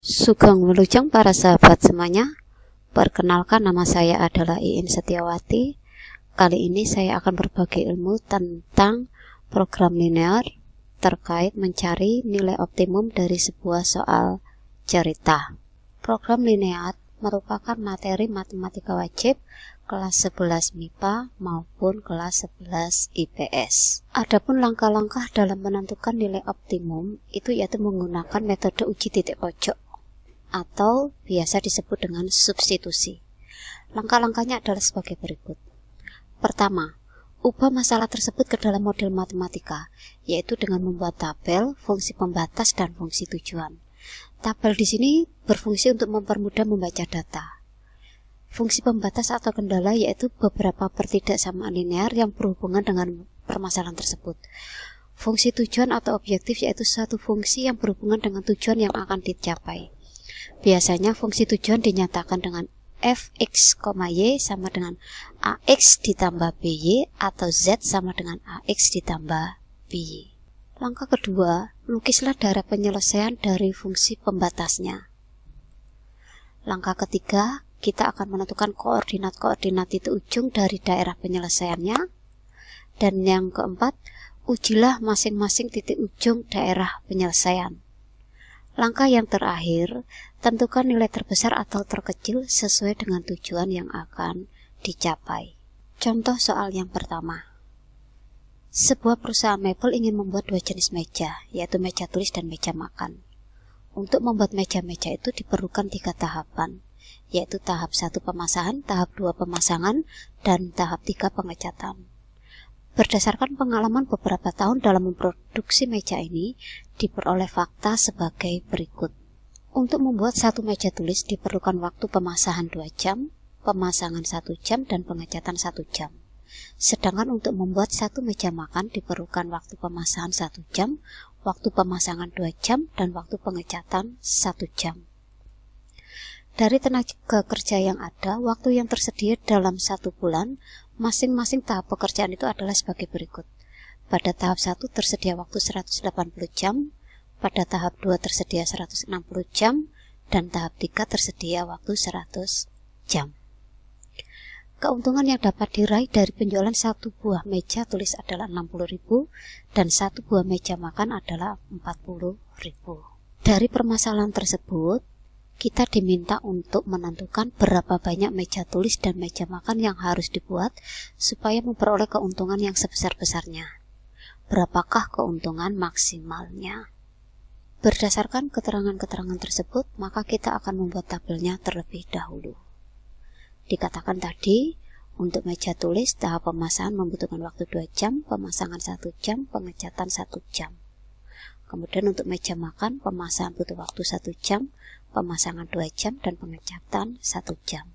Sugeng Wilujeng para sahabat semuanya. Perkenalkan, nama saya adalah Iin Setiawati. Kali ini saya akan berbagi ilmu tentang program linear terkait mencari nilai optimum dari sebuah soal cerita. Program linear merupakan materi matematika wajib kelas 11 MIPA maupun kelas 11 IPS. Adapun langkah-langkah dalam menentukan nilai optimum itu yaitu menggunakan metode uji titik pojok atau biasa disebut dengan substitusi. Langkah-langkahnya adalah sebagai berikut. Pertama, ubah masalah tersebut ke dalam model matematika, yaitu dengan membuat tabel, fungsi pembatas, dan fungsi tujuan. Tabel di sini berfungsi untuk mempermudah membaca data. Fungsi pembatas atau kendala yaitu beberapa pertidaksamaan linear yang berhubungan dengan permasalahan tersebut. Fungsi tujuan atau objektif yaitu suatu fungsi yang berhubungan dengan tujuan yang akan dicapai. Biasanya fungsi tujuan dinyatakan dengan fx, y sama dengan ax ditambah by atau z sama dengan ax ditambah by. Langkah kedua, lukislah daerah penyelesaian dari fungsi pembatasnya. Langkah ketiga, kita akan menentukan koordinat-koordinat titik ujung dari daerah penyelesaiannya. Dan yang keempat, ujilah masing-masing titik ujung daerah penyelesaian. Langkah yang terakhir, tentukan nilai terbesar atau terkecil sesuai dengan tujuan yang akan dicapai. Contoh soal yang pertama. Sebuah perusahaan mebel ingin membuat dua jenis meja, yaitu meja tulis dan meja makan. Untuk membuat meja-meja itu diperlukan 3 tahapan, yaitu tahap 1 pemasangan, tahap 2 pemasangan, dan tahap 3 pengecatan. Berdasarkan pengalaman beberapa tahun dalam memproduksi meja ini, diperoleh fakta sebagai berikut. Untuk membuat satu meja tulis diperlukan waktu pemasangan 2 jam, pemasangan 1 jam, dan pengecatan 1 jam. Sedangkan untuk membuat satu meja makan diperlukan waktu pemasangan 1 jam, waktu pemasangan 2 jam, dan waktu pengecatan 1 jam. Dari tenaga kerja yang ada, waktu yang tersedia dalam 1 bulan, masing-masing tahap pekerjaan itu adalah sebagai berikut. Pada tahap 1 tersedia waktu 180 jam, pada tahap 2 tersedia 160 jam, dan tahap 3 tersedia waktu 100 jam. Keuntungan yang dapat diraih dari penjualan satu buah meja tulis adalah 60.000 dan satu buah meja makan adalah 40.000. Dari permasalahan tersebut, kita diminta untuk menentukan berapa banyak meja tulis dan meja makan yang harus dibuat supaya memperoleh keuntungan yang sebesar-besarnya. Berapakah keuntungan maksimalnya? Berdasarkan keterangan-keterangan tersebut, maka kita akan membuat tabelnya terlebih dahulu. Dikatakan tadi, untuk meja tulis, tahap pemasangan membutuhkan waktu 2 jam, pemasangan 1 jam, pengecatan 1 jam. Kemudian untuk meja makan, pemasangan butuh waktu 1 jam, pemasangan 2 jam, dan pengecatan 1 jam.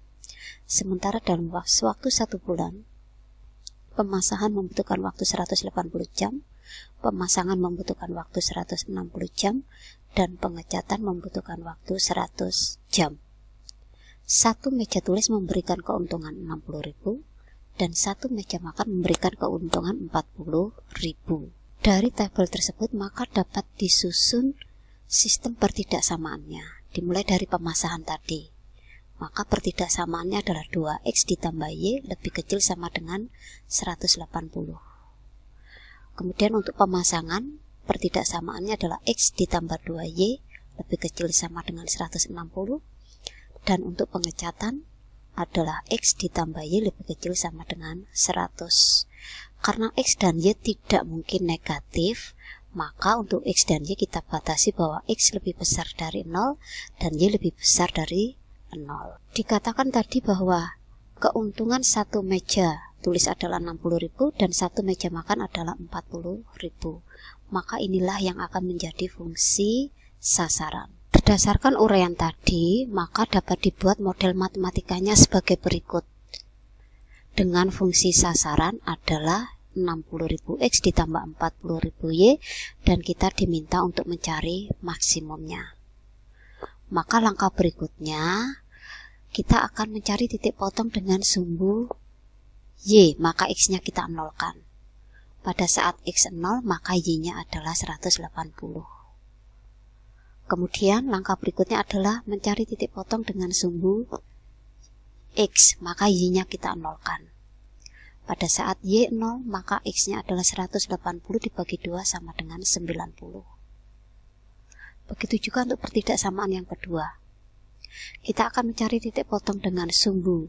Sementara dalam waktu 1 bulan, pemasangan membutuhkan waktu 180 jam, pemasangan membutuhkan waktu 160 jam, dan pengecatan membutuhkan waktu 100 jam. Satu meja tulis memberikan keuntungan 60.000 dan satu meja makan memberikan keuntungan 40.000. Dari tabel tersebut maka dapat disusun sistem pertidaksamaannya. Dimulai dari pemasangan tadi. Maka pertidaksamaannya adalah 2x ditambah y lebih kecil sama dengan 180. Kemudian untuk pemasangan, pertidaksamaannya adalah x ditambah 2y lebih kecil sama dengan 160. Dan untuk pengecatan adalah x ditambah y lebih kecil sama dengan 100. Karena x dan y tidak mungkin negatif, maka untuk x dan y kita batasi bahwa x lebih besar dari 0 dan y lebih besar dari 0. Dikatakan tadi bahwa keuntungan satu meja tulis adalah 60.000 dan satu meja makan adalah 40.000. Maka inilah yang akan menjadi fungsi sasaran. Berdasarkan uraian tadi, maka dapat dibuat model matematikanya sebagai berikut. Dengan fungsi sasaran adalah 60.000x ditambah 40.000y dan kita diminta untuk mencari maksimumnya. Maka langkah berikutnya, kita akan mencari titik potong dengan sumbu y, maka x-nya kita nolkan. Pada saat x 0, maka y-nya adalah 180. Kemudian langkah berikutnya adalah mencari titik potong dengan sumbu X, maka Y-nya kita nolkan. Pada saat Y 0, maka X-nya adalah 180 dibagi 2 sama dengan 90. Begitu juga untuk pertidaksamaan yang kedua. Kita akan mencari titik potong dengan sumbu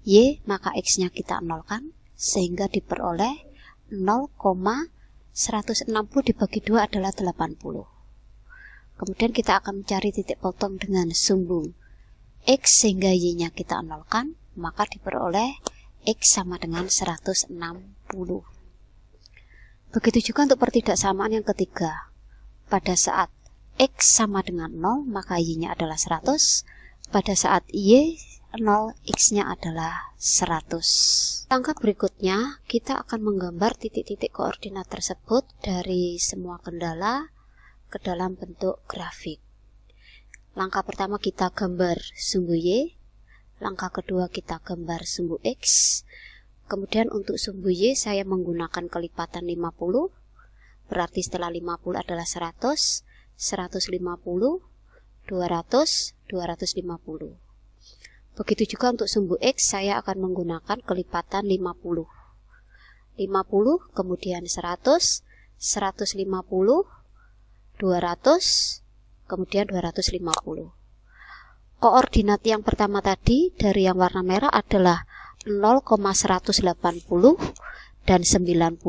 Y, maka X-nya kita nolkan, sehingga diperoleh 0,160 dibagi 2 adalah 80. Kemudian kita akan mencari titik potong dengan sumbu X sehingga Y-nya kita nolkan, maka diperoleh X sama dengan 160. Begitu juga untuk pertidaksamaan yang ketiga. Pada saat X sama dengan 0, maka Y-nya adalah 100. Pada saat Y 0, X-nya adalah 100. Langkah berikutnya, kita akan menggambar titik-titik koordinat tersebut dari semua kendala ke dalam bentuk grafik. Langkah pertama kita gambar sumbu Y, langkah kedua kita gambar sumbu X. Kemudian untuk sumbu Y saya menggunakan kelipatan 50, berarti setelah 50 adalah 100, 150, 200, 250. Begitu juga untuk sumbu X saya akan menggunakan kelipatan 50. 50, kemudian 100, 150, 200, kemudian 250. Koordinat yang pertama tadi dari yang warna merah adalah 0,180 dan 90,0.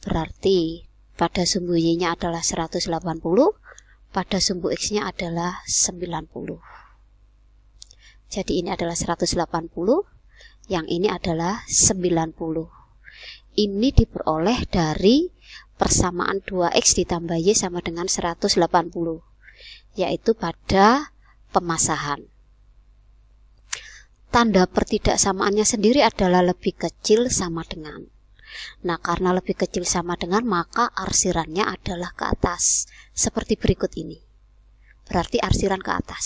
Berarti pada sumbu Y-nya adalah 180, pada sumbu X-nya adalah 90. Jadi ini adalah 180, yang ini adalah 90. Ini diperoleh dari persamaan 2X ditambah Y sama dengan 180, yaitu pada pemasahan. Tanda pertidaksamaannya sendiri adalah lebih kecil sama dengan. Nah, karena lebih kecil sama dengan, maka arsirannya adalah ke atas, seperti berikut ini. Berarti arsiran ke atas.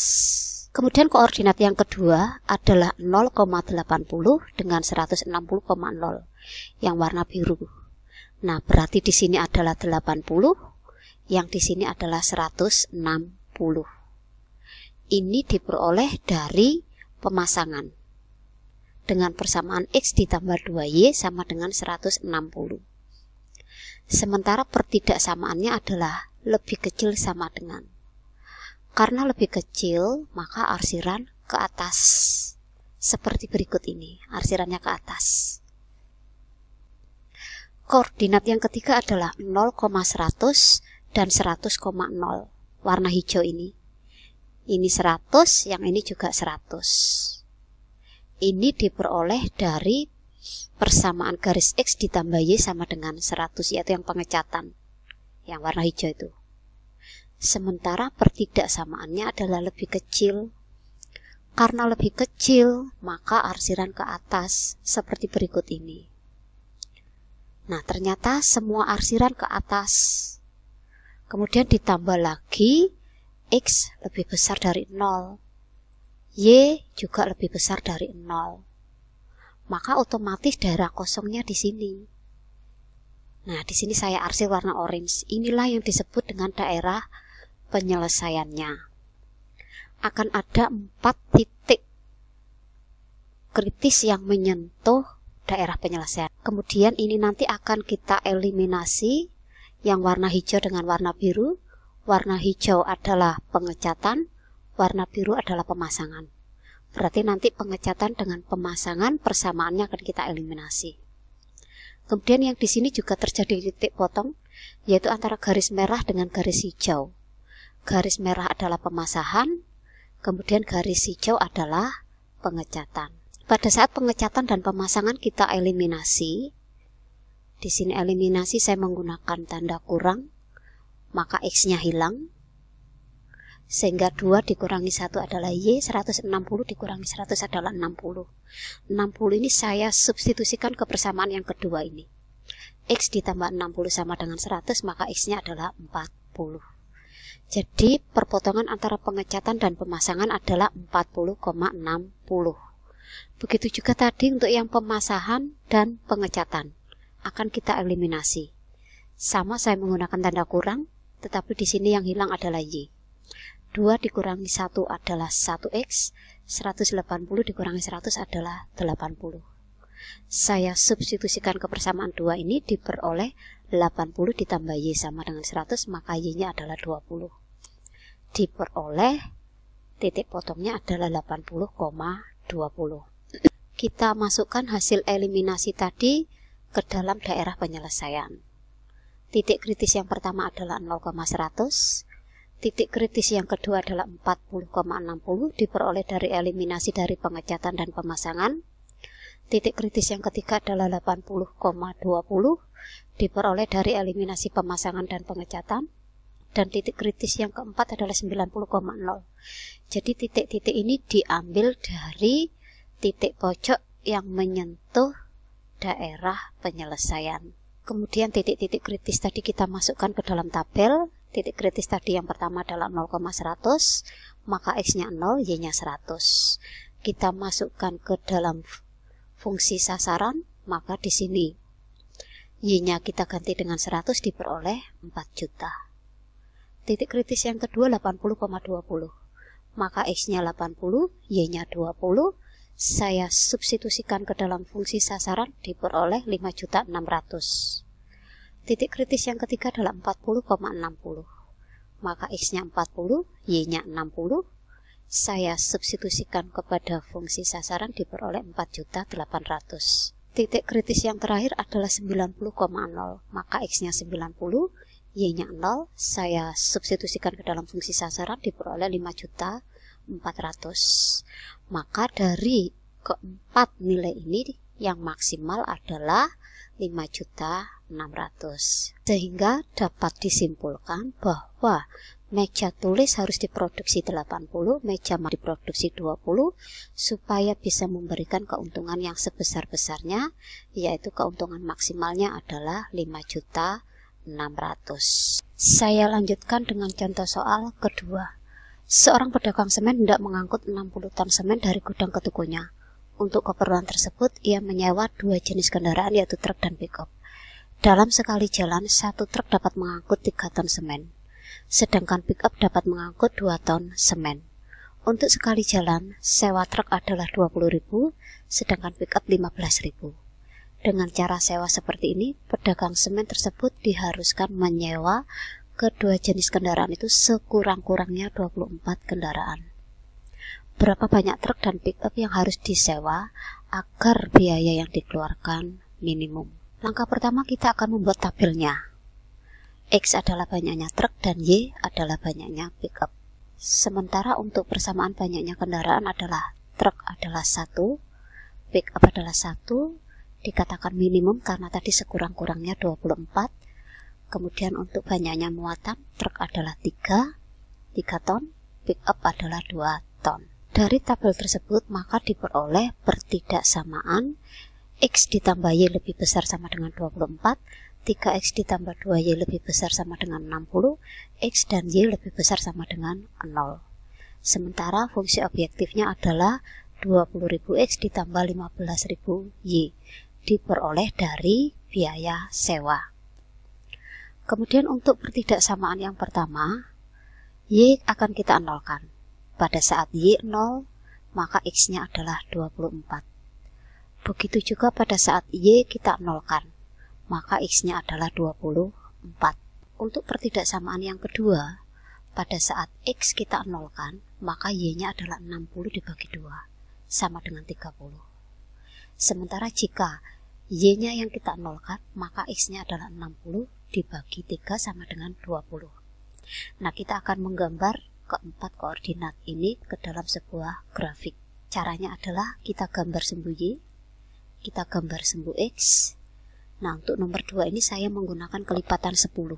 Kemudian koordinat yang kedua adalah 0,80 dengan 160,0 yang warna biru. Nah, berarti di sini adalah 80, yang di sini adalah 160. Ini diperoleh dari pemasangan dengan persamaan X ditambah 2Y sama dengan 160. Sementara pertidaksamaannya adalah lebih kecil sama dengan. Karena lebih kecil, maka arsiran ke atas. Seperti berikut ini, arsirannya ke atas. Koordinat yang ketiga adalah 0,100 dan 100,0. Warna hijau ini. Ini 100, yang ini juga 100. Ini diperoleh dari persamaan garis X ditambah Y sama dengan 100, yaitu yang pengecatan. Yang warna hijau itu. Sementara pertidaksamaannya adalah lebih kecil. Karena lebih kecil, maka arsiran ke atas, seperti berikut ini. Nah, ternyata semua arsiran ke atas. Kemudian ditambah lagi, X lebih besar dari 0. Y juga lebih besar dari 0. Maka otomatis daerah kosongnya di sini. Nah, di sini saya arsir warna orange. Inilah yang disebut dengan daerah penyelesaiannya. Akan ada 4 titik kritis yang menyentuh daerah penyelesaian. Kemudian ini nanti akan kita eliminasi yang warna hijau dengan warna biru. Warna hijau adalah pengecatan, warna biru adalah pemasangan. Berarti nanti pengecatan dengan pemasangan persamaannya akan kita eliminasi. Kemudian yang di sini juga terjadi titik potong, yaitu antara garis merah dengan garis hijau. Garis merah adalah pemasangan, kemudian garis hijau adalah pengecatan. Pada saat pengecatan dan pemasangan kita eliminasi. Di sini eliminasi saya menggunakan tanda kurang, maka X-nya hilang. Sehingga 2 dikurangi 1 adalah Y, 160 dikurangi 100 adalah 60. 60 ini saya substitusikan ke persamaan yang kedua ini. X ditambah 60 sama dengan 100, maka X-nya adalah 40. Jadi perpotongan antara pengecatan dan pemasangan adalah 40,60. Begitu juga tadi untuk yang pemasangan dan pengecatan akan kita eliminasi. Sama saya menggunakan tanda kurang, tetapi di sini yang hilang adalah Y. 2 dikurangi 1 adalah 1X, 180 dikurangi 100 adalah 80. Saya substitusikan kebersamaan 2 ini diperoleh 80 ditambah Y sama dengan 100, maka Y-nya adalah 20. Diperoleh titik potongnya adalah 80,20. Kita masukkan hasil eliminasi tadi ke dalam daerah penyelesaian. Titik kritis yang pertama adalah 0,100. Titik kritis yang kedua adalah 40,60 diperoleh dari eliminasi dari pengecatan dan pemasangan. Titik kritis yang ketiga adalah 80,20 diperoleh dari eliminasi pemasangan dan pengecatan. Dan titik kritis yang keempat adalah 90,0. Jadi titik-titik ini diambil dari titik pojok yang menyentuh daerah penyelesaian. Kemudian titik-titik kritis tadi kita masukkan ke dalam tabel. Titik kritis tadi yang pertama adalah 0,100, maka X-nya 0, Y-nya 100. Kita masukkan ke dalam fungsi sasaran, maka di sini Y-nya kita ganti dengan 100 diperoleh 4 juta. Titik kritis yang kedua 80,20, maka X-nya 80, Y-nya 20. Saya substitusikan ke dalam fungsi sasaran diperoleh 5.600.000. Titik kritis yang ketiga adalah 40,60. Maka X-nya 40, Y-nya 60. Saya substitusikan kepada fungsi sasaran diperoleh 4.800.000. Titik kritis yang terakhir adalah 90,0. Maka X-nya 90, Y-nya 0. Saya substitusikan ke dalam fungsi sasaran diperoleh 5.400.000. Maka dari keempat nilai ini yang maksimal adalah 5.600.000. Sehingga dapat disimpulkan bahwa meja tulis harus diproduksi 80, meja makan diproduksi 20, supaya bisa memberikan keuntungan yang sebesar-besarnya, yaitu keuntungan maksimalnya adalah 5.600.000. Saya lanjutkan dengan contoh soal kedua. Seorang pedagang semen hendak mengangkut 60 ton semen dari gudang ke tokonya. Untuk keperluan tersebut, ia menyewa 2 jenis kendaraan yaitu truk dan pick-up. Dalam sekali jalan, 1 truk dapat mengangkut 3 ton semen, sedangkan pick-up dapat mengangkut 2 ton semen. Untuk sekali jalan, sewa truk adalah 20.000, sedangkan pick-up 15.000. Dengan cara sewa seperti ini, pedagang semen tersebut diharuskan menyewa kedua jenis kendaraan itu sekurang-kurangnya 24 kendaraan. Berapa banyak truk dan pick-up yang harus disewa agar biaya yang dikeluarkan minimum? Langkah pertama kita akan membuat tabelnya. X adalah banyaknya truk dan Y adalah banyaknya pick-up. Sementara untuk persamaan banyaknya kendaraan adalah truk adalah 1, pick-up adalah 1, dikatakan minimum karena tadi sekurang-kurangnya 24. Kemudian untuk banyaknya muatan, truk adalah 3 ton, pick up adalah 2 ton. Dari tabel tersebut maka diperoleh pertidaksamaan X ditambah Y lebih besar sama dengan 24, 3X ditambah 2Y lebih besar sama dengan 60, X dan Y lebih besar sama dengan 0. Sementara fungsi objektifnya adalah 20.000X ditambah 15.000Y, diperoleh dari biaya sewa. Kemudian untuk pertidaksamaan yang pertama, Y akan kita nolkan. Pada saat Y 0, maka X-nya adalah 24. Begitu juga pada saat Y kita nolkan, maka X-nya adalah 24. Untuk pertidaksamaan yang kedua, pada saat X kita nolkan, maka Y-nya adalah 60 dibagi 2, sama dengan 30. Sementara jika Y-nya yang kita nolkan, maka X-nya adalah 60 dibagi 3 sama dengan 20. Nah, kita akan menggambar keempat koordinat ini ke dalam sebuah grafik. Caranya adalah kita gambar sumbu Y, kita gambar sumbu X. Nah, untuk nomor 2 ini saya menggunakan kelipatan 10.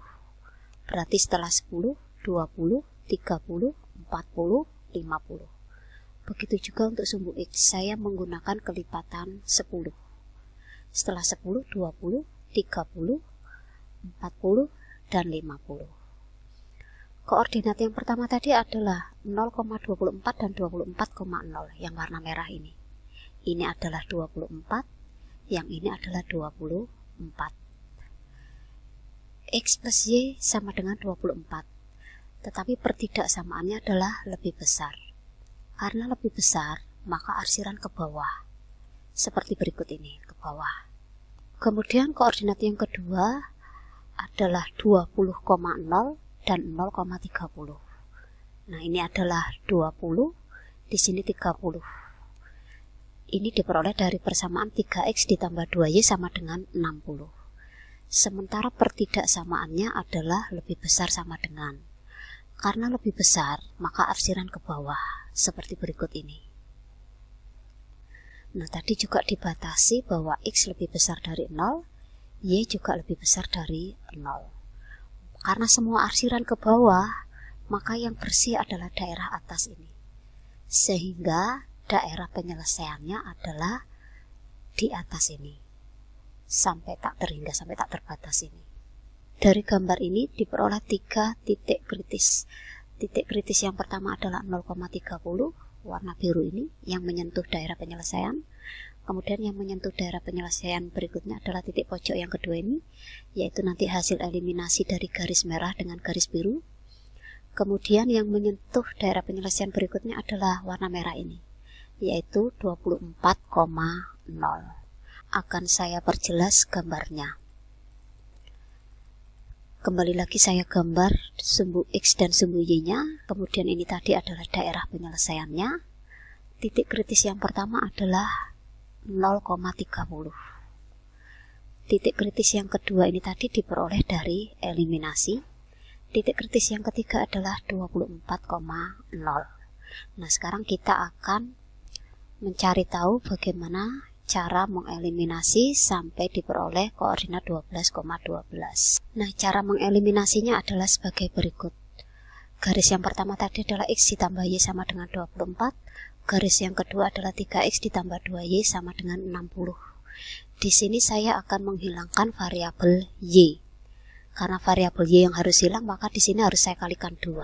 Berarti setelah 10, 20, 30, 40, 50. Begitu juga untuk sumbu X, saya menggunakan kelipatan 10. Setelah 10, 20, 30, 40, dan 50. Koordinat yang pertama tadi adalah 0,24 dan 24,0 yang warna merah ini. Ini adalah 24, yang ini adalah 24. X plus Y sama dengan 24. Tetapi pertidaksamaannya adalah lebih besar. Karena lebih besar, maka arsiran ke bawah. Seperti berikut ini, ke bawah. Kemudian koordinat yang kedua adalah 20,0 dan 0,30. Nah, ini adalah 20, di sini 30. Ini diperoleh dari persamaan 3X ditambah 2Y sama dengan 60. Sementara pertidaksamaannya adalah lebih besar sama dengan. Karena lebih besar, maka arsiran ke bawah, seperti berikut ini. Nah, tadi juga dibatasi bahwa X lebih besar dari 0, Y juga lebih besar dari 0. Karena semua arsiran ke bawah, maka yang bersih adalah daerah atas ini. Sehingga daerah penyelesaiannya adalah di atas ini. Sampai tak terbatas ini. Dari gambar ini diperoleh 3 titik kritis. Titik kritis yang pertama adalah 0,30, warna biru ini, yang menyentuh daerah penyelesaian. Kemudian yang menyentuh daerah penyelesaian berikutnya adalah titik pojok yang kedua ini, yaitu nanti hasil eliminasi dari garis merah dengan garis biru. Kemudian yang menyentuh daerah penyelesaian berikutnya adalah warna merah ini, yaitu 24,0. Akan saya perjelas gambarnya. Kembali lagi saya gambar sumbu X dan sumbu Y-nya. Kemudian ini tadi adalah daerah penyelesaiannya. Titik kritis yang pertama adalah 0,30. Titik kritis yang kedua ini tadi diperoleh dari eliminasi. Titik kritis yang ketiga adalah 24,0. Nah, sekarang kita akan mencari tahu bagaimana cara mengeliminasi sampai diperoleh koordinat 12,12. Nah, cara mengeliminasinya adalah sebagai berikut. Garis yang pertama tadi adalah X ditambah Y sama dengan 24. Garis yang kedua adalah 3X ditambah 2Y sama dengan 60. Di sini saya akan menghilangkan variabel Y. Karena variabel Y yang harus hilang, maka di sini harus saya kalikan 2.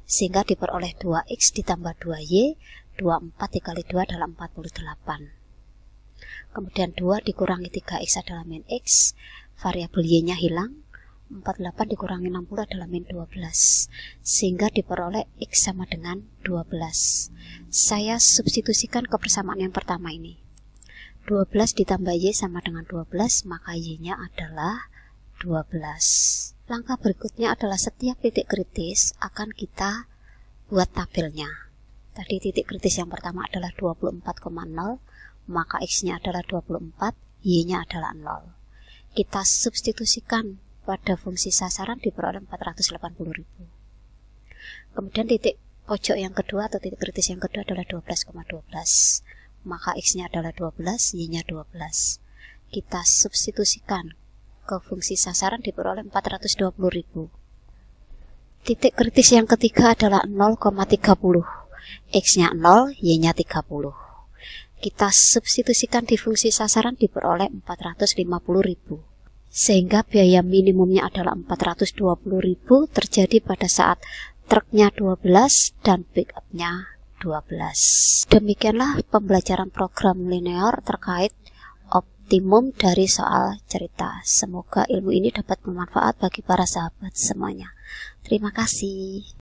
Sehingga diperoleh 2X ditambah 2Y, 24 dikali 2 adalah 48. Kemudian 2 dikurangi 3X adalah min X, variabel Y-nya hilang, 48 dikurangi 60 adalah min 12, sehingga diperoleh X sama dengan 12. Saya substitusikan ke persamaan yang pertama ini. 12 ditambah Y sama dengan 12, maka Y-nya adalah 12. Langkah berikutnya adalah setiap titik kritis akan kita buat tabelnya. Tadi titik kritis yang pertama adalah 24,0, maka X-nya adalah 24, Y-nya adalah 0. Kita substitusikan pada fungsi sasaran diperoleh 480.000. Kemudian titik pojok yang kedua atau titik kritis yang kedua adalah 12,12. Maka X-nya adalah 12, Y-nya 12. Kita substitusikan ke fungsi sasaran diperoleh 420.000. Titik kritis yang ketiga adalah 0,30. X-nya 0, Y-nya 30. Kita substitusikan di fungsi sasaran diperoleh 450.000. Sehingga biaya minimumnya adalah 420.000 terjadi pada saat truknya 12 dan pickupnya 12. Demikianlah pembelajaran program linear terkait optimum dari soal cerita. Semoga ilmu ini dapat bermanfaat bagi para sahabat semuanya. Terima kasih.